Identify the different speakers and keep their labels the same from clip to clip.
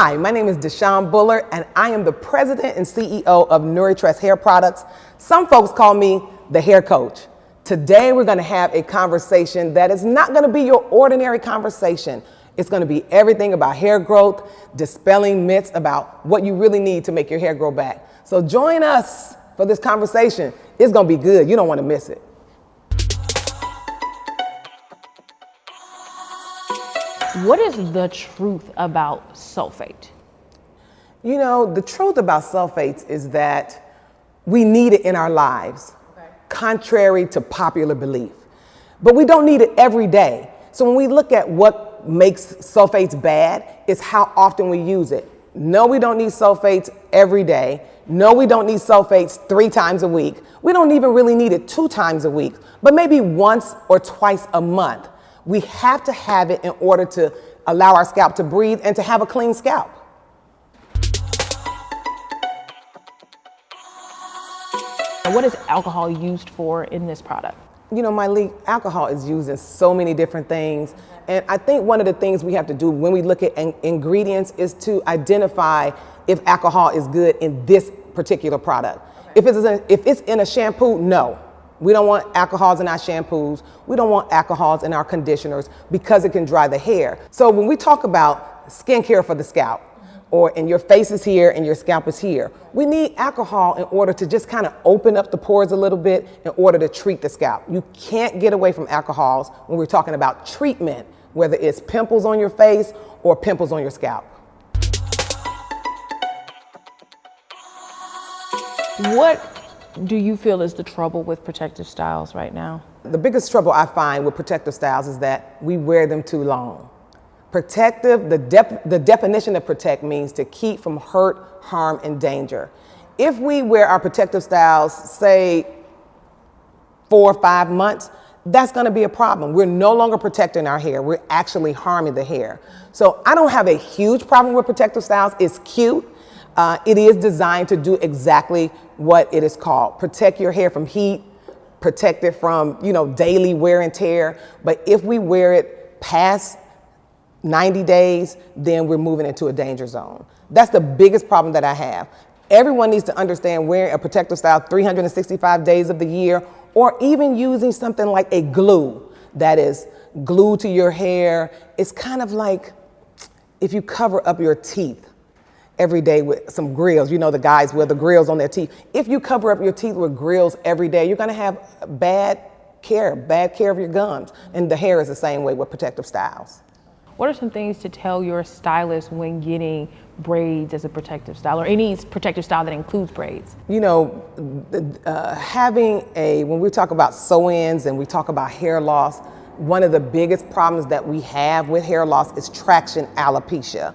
Speaker 1: Hi, my name is DeShawn Bullard, and I am the president and CEO of NouriTress Hair Products. Some folks call me the hair coach. Today, we're going to have a conversation that is not going to be your ordinary conversation. It's going to be everything about hair growth, dispelling myths about what you really need to make your hair grow back. So join us for this conversation. It's going to be good. You don't want to miss it.
Speaker 2: What is the truth about sulfate?
Speaker 1: You know, the truth about sulfates is that we need it in our lives, contrary to popular belief. But we don't need it every day. So when we look at what makes sulfates bad, it's how often we use it. No, we don't need sulfates every day. No, we don't need sulfates 3 times a week. We don't even really need it 2 times a week, but maybe once or twice a month. We have to have it in order to allow our scalp to breathe and to have a clean scalp.
Speaker 2: What is alcohol used for in this product?
Speaker 1: You know, Myleik, alcohol is used in so many different things. And I think one of the things we have to do when we look at ingredients is to identify if alcohol is good in this particular product. If it's in a shampoo, no. We don't want alcohols in our shampoos. We don't want alcohols in our conditioners because it can dry the hair. So when we talk about skincare for the scalp, and your face is here and your scalp is here, we need alcohol in order to just kind of open up the pores a little bit in order to treat the scalp. You can't get away from alcohols when we're talking about treatment, whether it's pimples on your face or pimples on your scalp.
Speaker 2: What do you feel is the trouble with protective styles right now?
Speaker 1: The biggest trouble I find with protective styles is that we wear them too long. Protective, the definition of protect means to keep from hurt, harm, and danger. If we wear our protective styles, say 4 or 5 months, that's going to be a problem. We're no longer protecting our hair. We're actually harming the hair. So I don't have a huge problem with protective styles. It's cute. It is designed to do exactly what it is called. Protect your hair from heat, protect it from, daily wear and tear. But if we wear it past 90 days, then we're moving into a danger zone. That's the biggest problem that I have. Everyone needs to understand wearing a protective style 365 days of the year, or even using something like a glue that is glued to your hair. It's kind of like if you cover up your teeth every day with some grills. You know, the guys wear the grills on their teeth. If you cover up your teeth with grills every day, you're going to have bad care of your gums. And the hair is the same way with protective styles.
Speaker 2: What are some things to tell your stylist when getting braids as a protective style, or any protective style that includes braids? You know,
Speaker 1: when we talk about sew-ins and we talk about hair loss, one of the biggest problems that we have with hair loss is traction alopecia.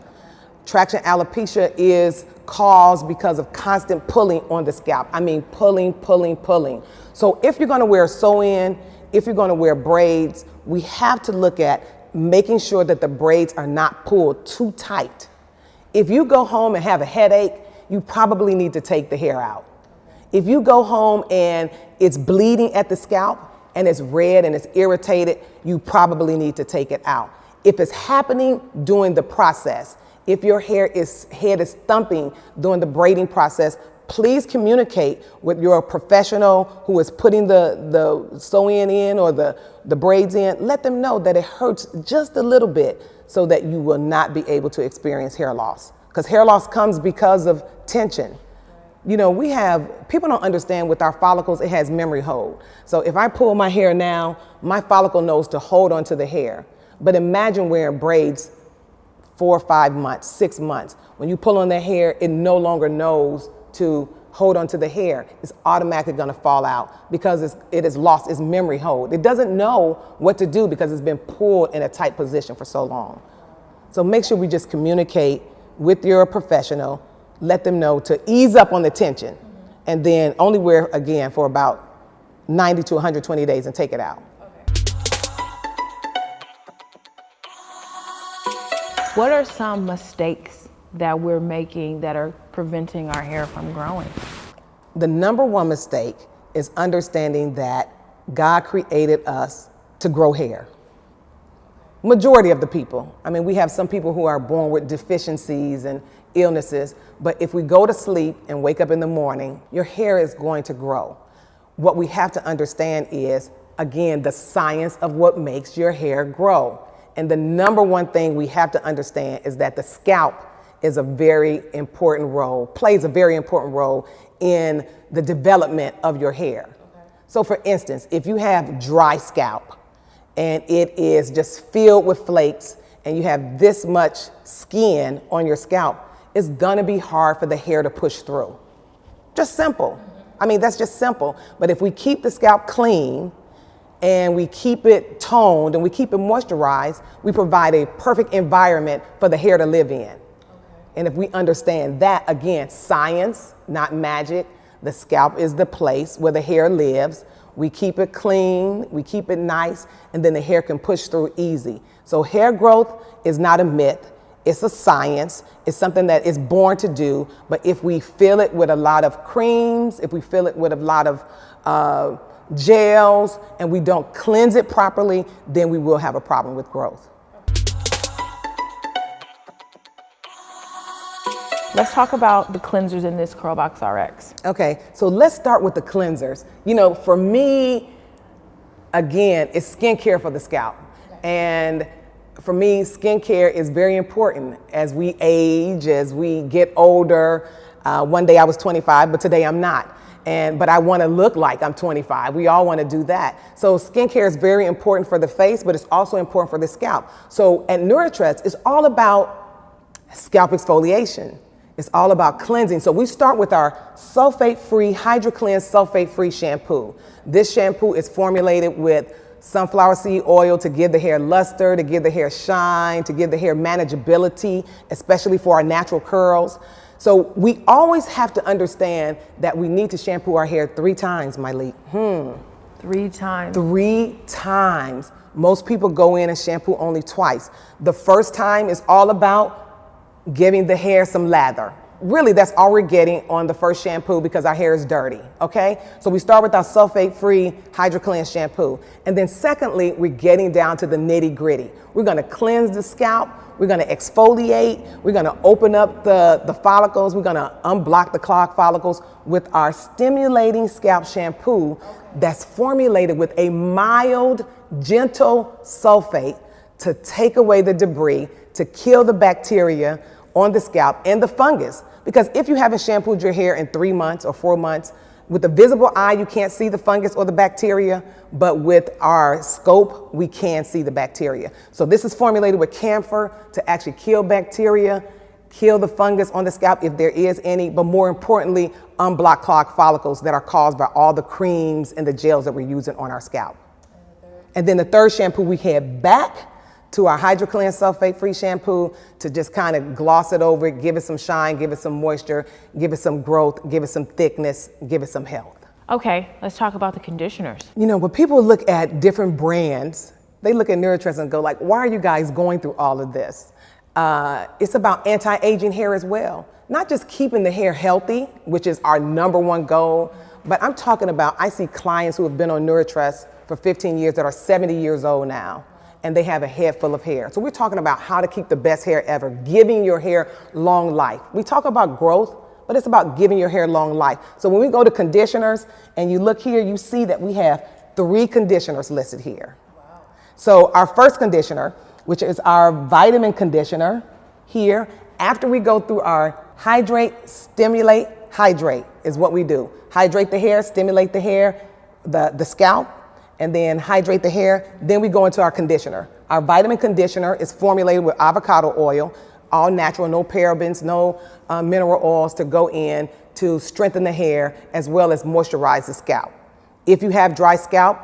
Speaker 1: Traction alopecia is caused because of constant pulling on the scalp. I mean, pulling. So if you're gonna wear a sew-in, if you're gonna wear braids, we have to look at making sure that the braids are not pulled too tight. If you go home and have a headache, you probably need to take the hair out. If you go home and it's bleeding at the scalp and it's red and it's irritated, you probably need to take it out. If it's happening during the process, if your head is thumping during the braiding process, please communicate with your professional who is putting the sew-in in or the braids in. Let them know that it hurts just a little bit so that you will not be able to experience hair loss. Because hair loss comes because of tension. You know, people don't understand with our follicles, it has memory hold. So if I pull my hair now, my follicle knows to hold onto the hair. But imagine wearing braids 4 or 5 months, 6 months. When you pull on the hair, it no longer knows to hold onto the hair. It's automatically gonna fall out because it has lost its memory hold. It doesn't know what to do because it's been pulled in a tight position for so long. So make sure we just communicate with your professional, let them know to ease up on the tension, and then only wear again for about 90 to 120 days and take it out.
Speaker 2: What are some mistakes that we're making that are preventing our hair from growing?
Speaker 1: The number one mistake is understanding that God created us to grow hair. Majority of the people. I mean, we have some people who are born with deficiencies and illnesses, but if we go to sleep and wake up in the morning, your hair is going to grow. What we have to understand is, again, the science of what makes your hair grow. And the number one thing we have to understand is that the scalp is a very important role, plays a very important role in the development of your hair. Okay. So for instance, if you have dry scalp and it is just filled with flakes and you have this much skin on your scalp, it's gonna be hard for the hair to push through. Just simple. I mean, that's just simple. But if we keep the scalp clean and we keep it toned and we keep it moisturized, we provide a perfect environment for the hair to live in. Okay. And if we understand that, again, science, not magic, the scalp is the place where the hair lives. We keep it clean, we keep it nice, and then the hair can push through easy. So hair growth is not a myth. It's a science. It's something that is born to do. But if we fill it with a lot of creams, if we fill it with a lot of gels, and we don't cleanse it properly, then we will have a problem with growth.
Speaker 2: Let's talk about the cleansers in this curlBOX RX.
Speaker 1: Okay, so let's start with the cleansers. You know, for me, again, it's skincare for the scalp. Okay. And for me, skincare is very important as we age, as we get older. One day I was 25, but today I'm not. But I want to look like I'm 25. We all want to do that. So skincare is very important for the face, but it's also important for the scalp. So at NouriTress, it's all about scalp exfoliation. It's all about cleansing. So we start with our sulfate-free, HydroCleanse sulfate-free shampoo. This shampoo is formulated with sunflower seed oil to give the hair luster, to give the hair shine, to give the hair manageability, especially for our natural curls. So we always have to understand that we need to shampoo our hair 3 times, Myleik.
Speaker 2: 3 times?
Speaker 1: 3 times. Most people go in and shampoo only twice. The first time is all about giving the hair some lather. Really, that's all we're getting on the first shampoo because our hair is dirty, okay? So we start with our sulfate-free HydroCleanse shampoo. And then secondly, we're getting down to the nitty-gritty. We're gonna cleanse the scalp, we're gonna exfoliate, we're gonna open up the follicles, we're gonna unblock the clogged follicles with our stimulating scalp shampoo that's formulated with a mild, gentle sulfate to take away the debris, to kill the bacteria on the scalp and the fungus. Because if you haven't shampooed your hair in 3 months or 4 months, with the visible eye, you can't see the fungus or the bacteria, but with our scope, we can see the bacteria. So this is formulated with camphor to actually kill bacteria, kill the fungus on the scalp if there is any, but more importantly, unblock clogged follicles that are caused by all the creams and the gels that we're using on our scalp. And then the third shampoo, we head back to our HydroCleanse sulfate-free shampoo to just kind of gloss it over, give it some shine, give it some moisture, give it some growth, give it some thickness, give it some health.
Speaker 2: Okay, let's talk about the conditioners.
Speaker 1: You know, when people look at different brands, they look at NouriTress and go like, why are you guys going through all of this? It's about anti-aging hair as well. Not just keeping the hair healthy, which is our #1 goal, but I'm talking about, I see clients who have been on NouriTress for 15 years that are 70 years old now, and they have a head full of hair. So we're talking about how to keep the best hair ever, giving your hair long life. We talk about growth, but it's about giving your hair long life. So when we go to conditioners and you look here, you see that we have 3 conditioners listed here. Wow. So our first conditioner, which is our vitamin conditioner here, after we go through our hydrate, stimulate, hydrate is what we do. Hydrate the hair, stimulate the hair, the scalp, and then hydrate the hair. Then we go into our conditioner. Our vitamin conditioner is formulated with avocado oil, all natural, no parabens, no mineral oils to go in to strengthen the hair as well as moisturize the scalp. If you have dry scalp,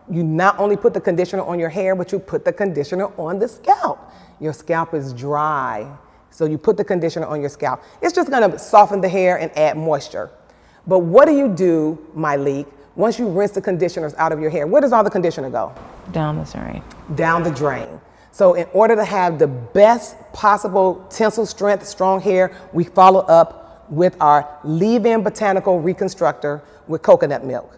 Speaker 1: you not only put the conditioner on your hair, but you put the conditioner on the scalp. Your scalp is dry, so you put the conditioner on your scalp. It's just gonna soften the hair and add moisture. But what do you do, Myleik, once you rinse the conditioners out of your hair? Where does all the conditioner go?
Speaker 2: Down the drain.
Speaker 1: Down the drain. So in order to have the best possible tensile strength, strong hair, we follow up with our leave-in botanical reconstructor with coconut milk.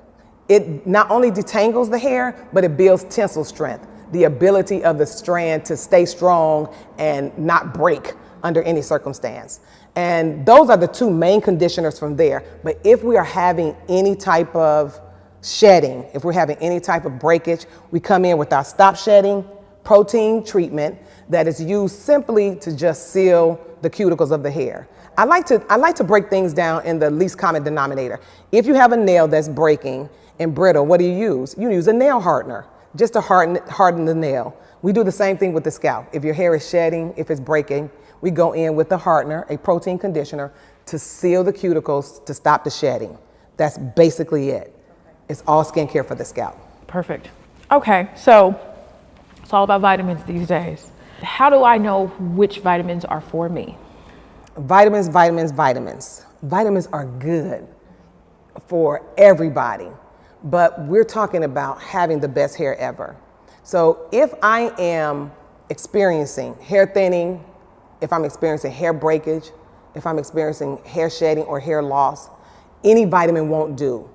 Speaker 1: It not only detangles the hair, but it builds tensile strength. the ability of the strand to stay strong and not break under any circumstance. And those are the two main conditioners from there. But if we are having any type of shedding, if we're having any type of breakage, we come in with our Stop Shedding protein treatment that is used simply to just seal the cuticles of the hair. I like to break things down in the least common denominator. If you have a nail that's breaking and brittle, what do you use? You use a nail hardener just to harden the nail. We do the same thing with the scalp. If your hair is shedding, if it's breaking, we go in with the hardener, a protein conditioner, to seal the cuticles to stop the shedding. That's basically it. It's all skincare for the scalp.
Speaker 2: Perfect. Okay, so it's all about vitamins these days. How do I know which vitamins are for me?
Speaker 1: Vitamins, vitamins, vitamins. Vitamins are good for everybody, but we're talking about having the best hair ever. So if I am experiencing hair thinning, if I'm experiencing hair breakage, if I'm experiencing hair shedding or hair loss, any vitamin won't do.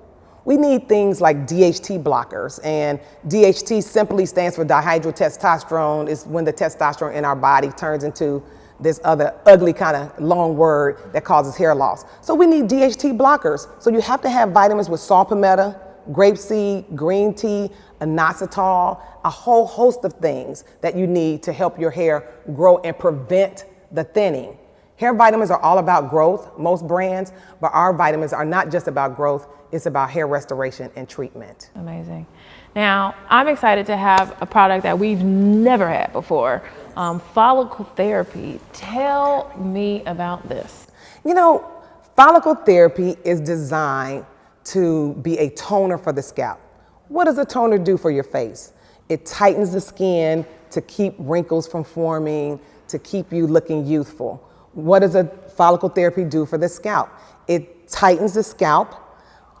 Speaker 1: We need things like DHT blockers, and DHT simply stands for dihydrotestosterone. It's when the testosterone in our body turns into this other ugly kind of long word that causes hair loss. So we need DHT blockers. So you have to have vitamins with saw palmetto, grapeseed, green tea, inositol, a whole host of things that you need to help your hair grow and prevent the thinning. Hair vitamins are all about growth, most brands, but our vitamins are not just about growth, it's about hair restoration and treatment.
Speaker 2: Amazing. Now, I'm excited to have a product that we've never had before, follicle therapy. Tell me about this.
Speaker 1: You know, follicle therapy is designed to be a toner for the scalp. What does a toner do for your face? It tightens the skin to keep wrinkles from forming, to keep you looking youthful. What does a follicle therapy do for the scalp? It tightens the scalp,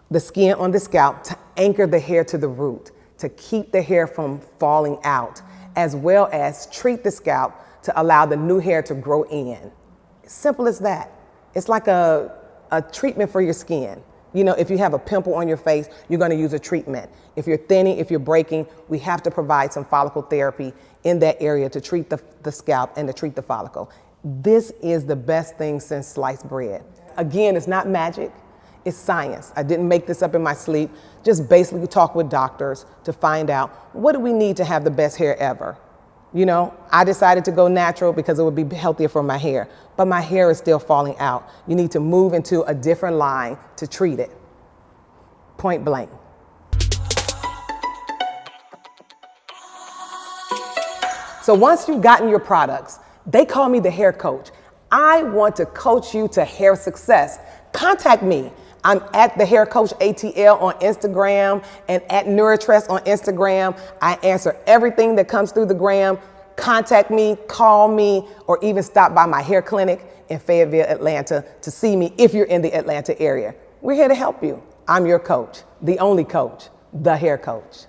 Speaker 1: the skin on the scalp, to anchor the hair to the root, to keep the hair from falling out, as well as treat the scalp to allow the new hair to grow in. Simple as that. It's like a treatment for your skin. You know, if you have a pimple on your face, you're going to use a treatment. If you're thinning, if you're breaking, we have to provide some follicle therapy in that area to treat the scalp and to treat the follicle. This is the best thing since sliced bread. Again, it's not magic, it's science. I didn't make this up in my sleep. Just basically talk with doctors to find out what do we need to have the best hair ever. You know, I decided to go natural because it would be healthier for my hair, but my hair is still falling out. You need to move into a different line to treat it. Point blank. So once you've gotten your products, they call me the hair coach. I want to coach you to hair success. Contact me. I'm at the Hair Coach ATL on Instagram and at NouriTress on Instagram. I answer everything that comes through the gram. Contact me, call me, or even stop by my hair clinic in Fayetteville, Atlanta to see me if you're in the Atlanta area. We're here to help you. I'm your coach, the only coach, the hair coach.